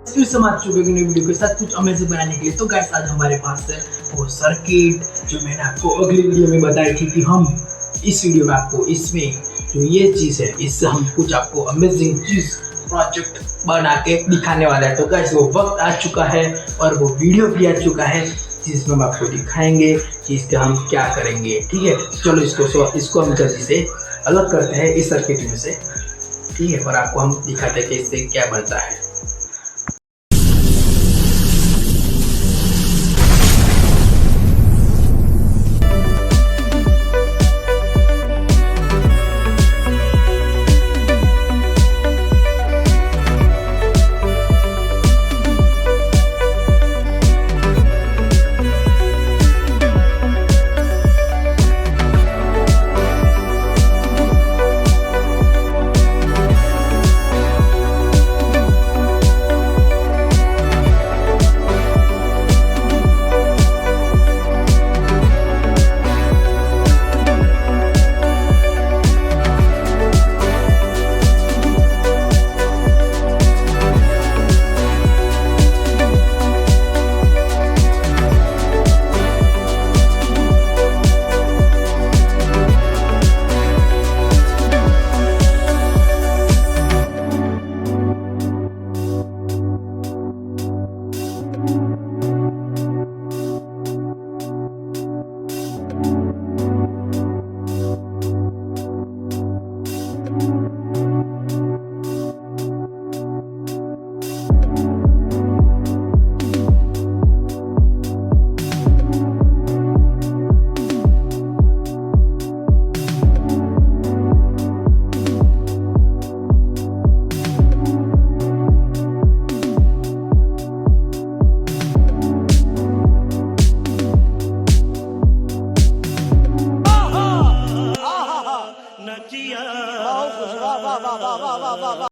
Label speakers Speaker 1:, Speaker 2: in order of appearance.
Speaker 1: फिर समाज चुके नई वीडियो के साथ कुछ अमेजिंग बनाने के लिए। तो गाइस आज हमारे पास है वो सर्किट जो मैंने आपको अगली वीडियो में बताई थी कि हम इस वीडियो में आपको इसमें जो ये चीज़ है इससे हम कुछ आपको अमेजिंग चीज़ प्रोजेक्ट बना के दिखाने वाला है। तो गाइस वो वक्त आ चुका है और वो वीडियो भी आ चुका है जिसमें हम आपको दिखाएंगे कि इसका हम क्या करेंगे। ठीक है, चलो इसको हम जल्दी से अलग करते हैं इस सर्किट में से। ठीक है, और आपको हम दिखाते हैं कि इससे क्या बनता है।